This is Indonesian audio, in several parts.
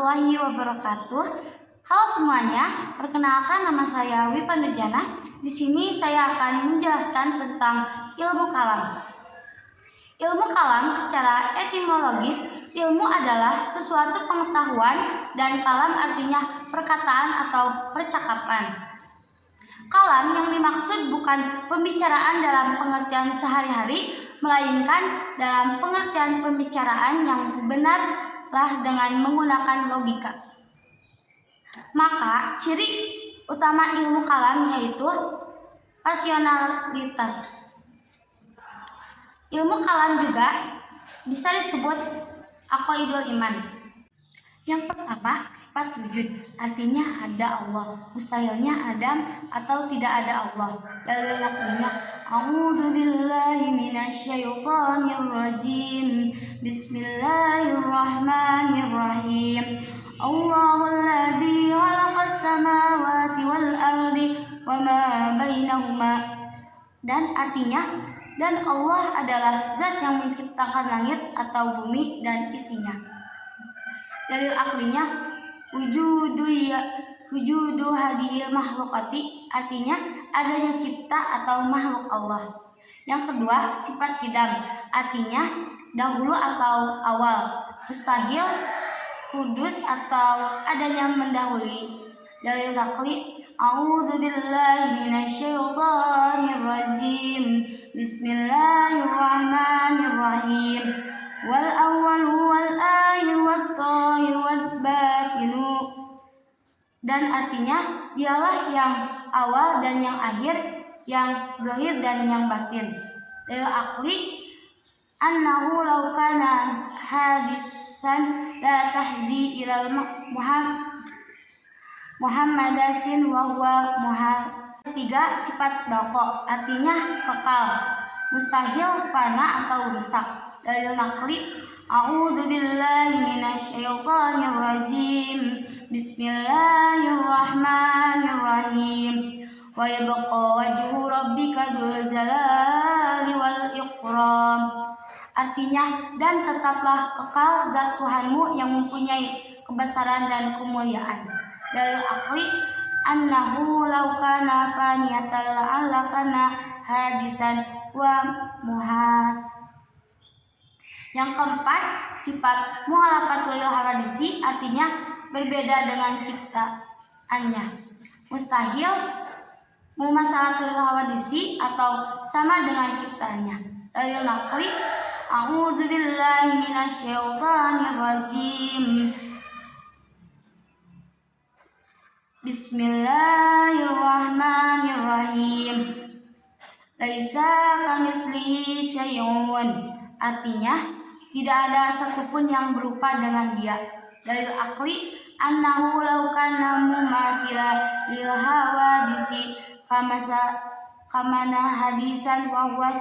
warahmatullahi wabarakatuh. Halo semuanya, perkenalkan nama saya Wipa Nurjana. Di sini saya akan menjelaskan tentang ilmu kalam. Ilmu kalam secara etimologis, ilmu adalah sesuatu pengetahuan dan kalam artinya perkataan atau percakapan. Kalam yang dimaksud bukan pembicaraan dalam pengertian sehari-hari, melainkan dalam pengertian pembicaraan yang benarlah dengan menggunakan logika. Maka ciri utama ilmu kalam yaitu pasionalitas. Ilmu kalam juga bisa disebut aqaidul iman. Yang pertama, sifat wujud, artinya ada Allah, mustahilnya Adam atau tidak ada Allah. Dalil naqlinya, a'udzu billahi minasyaitonir rajim. Bismillahirrahmanirrahim. Allahul ladzi khalaqas samawati wal ardi wama bainahuma. Dan artinya, dan Allah adalah zat yang menciptakan langit atau bumi dan isinya. Dalil aklinya wujudu hadhil makhlukati, artinya adanya cipta atau makhluk Allah. Yang kedua, sifat kidam, artinya dahulu atau awal, mustahil, kudus atau adanya mendahului. Dalil akli, a'udzu billahi minasyaitonir rajim. Bismillahirrahmanirrahim. Wal awwalu wal akhir wat thahir wat batinu. Dan artinya dialah yang awal dan yang akhir, yang zahir dan yang batin. Dalil akli, annahu law kana hadisan la tahzi ilal muhammadasin wa huwa muhal. Ketiga, sifat baqo, artinya kekal, mustahil, fana atau rusak. Dalil naqli, a'udzu billahi minasyaitonir rajim. Bismillahirrahmanirrahim. Wa yabqa wajhu rabbika dzul jalali wal ikram. Artinya, dan tetaplah kekal zat Tuhanmu yang mempunyai kebesaran dan kemuliaan. Dalil akli, annahu law kana faniyatan la'allakana hadisan wa muhas. Yang keempat, sifat muhalafatul hawadisi, artinya berbeda dengan ciptaannya. Mustahil, mumasalatul hawadisi atau sama dengan ciptaannya. Dalil naqli, a'udzu billahi minasyaitonir rajim. Bismillahirrahmanirrahim. Laisa kamitslihi syai'un, artinya tidak ada satupun yang berupa dengan dia. Dalil akli, annahu law kana mumasila lil hawadisi kamana hadisan wa huwa.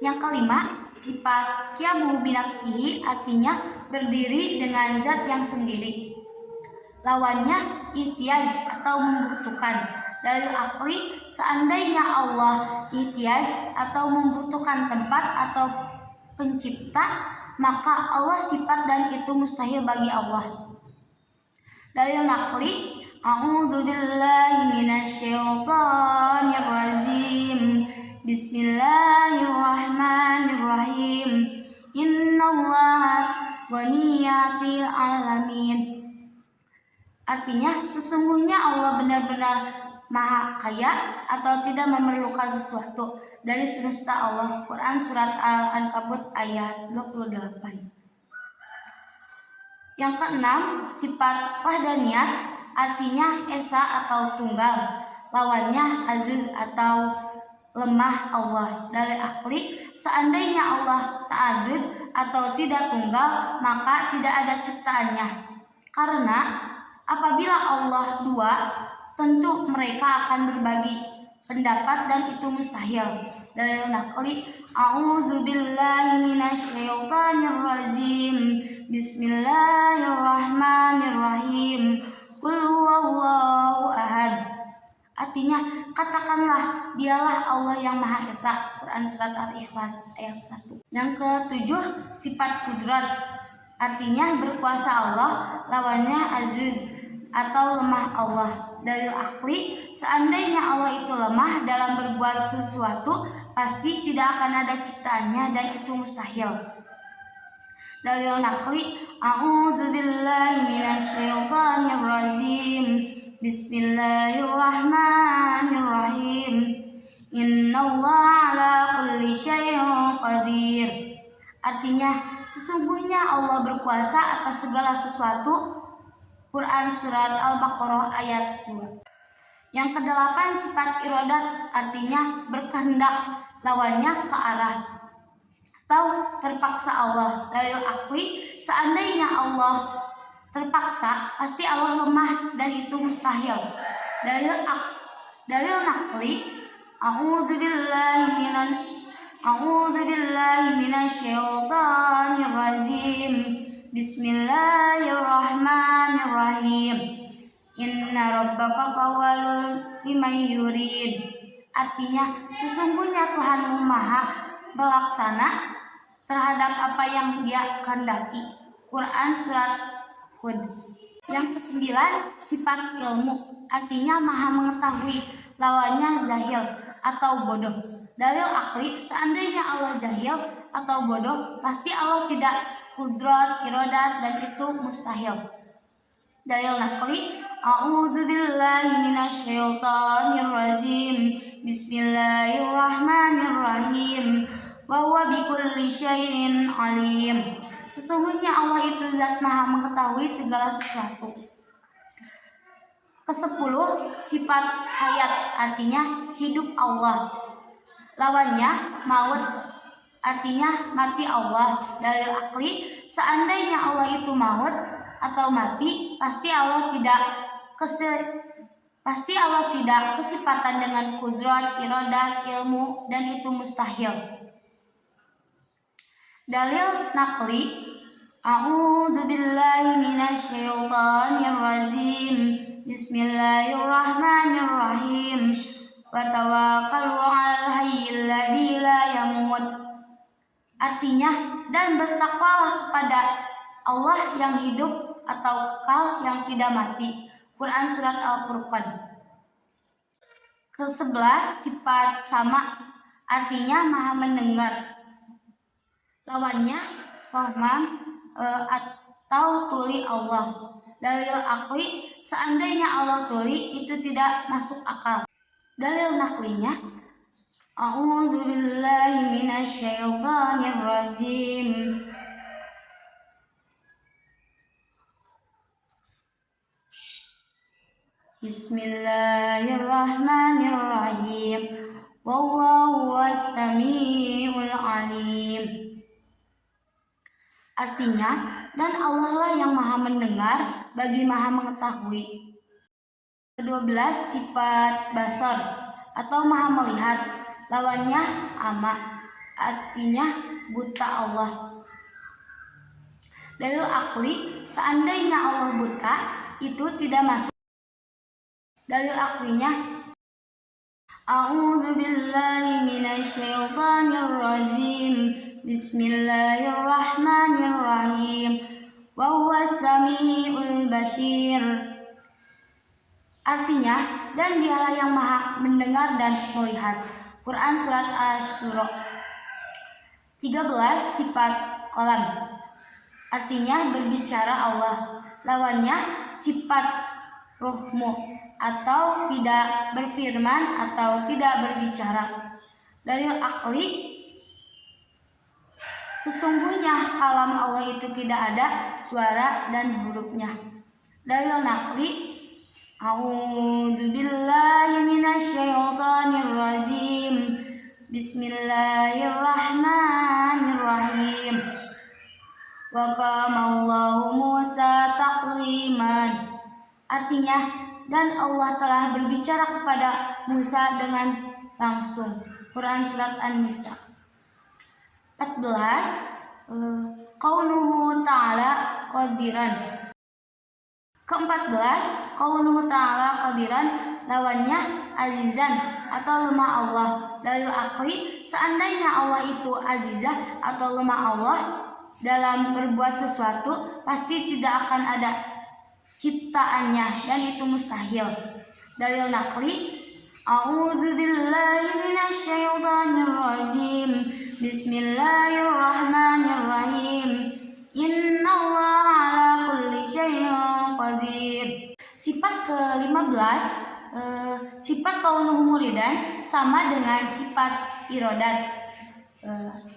Yang kelima, sifat qiyamu binafsihi, artinya berdiri dengan zat yang sendiri. Lawannya ihtiyaj atau membutuhkan. Dalil akli, seandainya Allah ihtiyaj atau membutuhkan tempat atau pencipta, maka Allah sifat dan itu mustahil bagi Allah. Dalil naqli, a'udzu billahi minasyaitonir rajim. Bismillahirrahmanirrahim. Innallaha ghaniyyul alamin. Artinya, sesungguhnya Allah benar-benar maha kaya atau tidak memerlukan sesuatu dari semesta Allah. Quran surat Al-Ankabut ayat 28. Yang keenam, sifat wahdaniyat, artinya esa atau tunggal. Lawannya aziz atau lemah Allah. Dalil akli, seandainya Allah ta'adud atau tidak tunggal, maka tidak ada ciptaannya. Karena apabila Allah dua, tentu mereka akan berbagi pendapat dan itu mustahil. Dalil naqli, a'udzu billahi minasyaitonir rajim. Bismillahirrahmanirrahim. Qul huwallahu ahad. Artinya, katakanlah dialah Allah yang Maha Esa. Quran surat Al-Ikhlas ayat 1. Yang ketujuh, sifat kudrat, artinya berkuasa Allah, lawannya azuz atau lemah Allah. Dalil akli, seandainya Allah itu lemah dalam berbuat sesuatu, pasti tidak akan ada ciptaannya dan itu mustahil. Dalil nakli, a'udzubillahi minasyaitonir rajim. Bismillahirrahmanirrahim. Innallaha ala kulli syai'in qadir. Artinya, sesungguhnya Allah berkuasa atas segala sesuatu. Quran Surat Al-Baqarah ayat 2. Yang kedelapan, sifat irodat, artinya berkehendak, lawannya ke arah atau terpaksa Allah. Dalil akli, seandainya Allah terpaksa, pasti Allah lemah dan itu mustahil. Dalil nakli, a'udzubillahi minasyaitonir rajim. Bismillahirrahmanirrahim. Inna rabbaka fawwalun liman yurid. Artinya, sesungguhnya Tuhanmu maha melaksana terhadap apa yang Dia kehendaki. Quran Surat Hud. Yang kesembilan, sifat ilmu, artinya maha mengetahui, lawannya jahil atau bodoh. Dalil akli, seandainya Allah jahil atau bodoh, pasti Allah tidak kudrat, irodat, dan itu mustahil. Dalil nakli, a'udzubillahi minasyaitonir rajim. Bismillahirrahmanirrahim. Wa huwa bikulli syai'in alim. Sesungguhnya Allah itu zat maha mengetahui segala sesuatu. Kesepuluh, sifat hayat, artinya hidup Allah, lawannya maut, artinya mati Allah. Dalil akli, seandainya Allah itu maut atau mati, pasti Allah tidak kesifatan dengan kudrat, irodat, ilmu, dan itu mustahil. Dalil nakli, a'udzubillahi minasyaitonir rajim. Bismillahirrahmanirrahim. Wa tawakkalu 'alal hayyil ladzi la yamut. Artinya, dan bertakwalah kepada Allah yang hidup atau kekal yang tidak mati. Quran Surat Al-Furqan. Ke-11, sifat sama, artinya maha mendengar, lawannya sohman atau tuli Allah. Dalil akli, seandainya Allah tuli, itu tidak masuk akal. Dalil naklinya, a'udzubillahi minasyaitonir rajim. Bismillahirrahmanirrahim. Wallahu was-sami'ul alim. Artinya, dan Allah lah yang maha mendengar bagi maha mengetahui. Ke-12, sifat basar atau maha melihat, lawannya ama, artinya buta Allah. Dalil akli, seandainya Allah buta, itu tidak masuk. Dalil aklinya, a'udzubillahi minasyaitonir rajim. Bismillahirrahmanirrahim. Wa huwas samiul basir. Artinya, dan Dialah yang maha mendengar dan melihat. Quran Surat Asy-Syura. 13, sifat qalam, artinya berbicara Allah, lawannya sifat ruhmu atau tidak berfirman atau tidak berbicara. Dalil akli, sesungguhnya kalam Allah itu tidak ada suara dan hurufnya. Dalil nakli, a'udzubillahi minasyaitonir rajim. Bismillahirrahmanirrahim. Wa qamallahu Musa takliman. Artinya, dan Allah telah berbicara kepada Musa dengan langsung. Quran Surat An-Nisa. 14, qauluhu ta'ala qadiran. Ke-14, qauluhu ta'ala qadiran, lawannya azizan atau lemah Allah. Dalil akli, seandainya Allah itu azizah atau lemah Allah, dalam berbuat sesuatu pasti tidak akan ada ciptaannya dan itu mustahil. Dalil nakli, A'udzu billahi minasyaitonir rajim. Bismillahirrahmanirrahim. Innallaha ala kulli syai'in qadir. Sifat ke-15, sifat kaunuhu muridan sama dengan sifat irodat.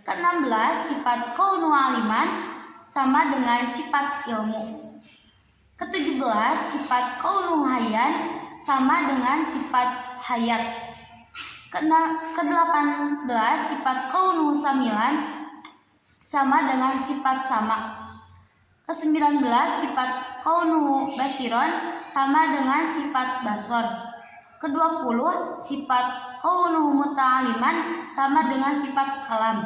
Ke-16, sifat kaunuhu aliman sama dengan sifat ilmu. Ke-17, sifat kaunuhu hayyan sama dengan sifat hayat. Ke-18, sifat kaunuhu samilan sama dengan sifat sama. Ke-19, sifat kaunuhu basiron sama dengan sifat basor. Ke-20, sifat kaunuhu muta'aliman sama dengan sifat kalam.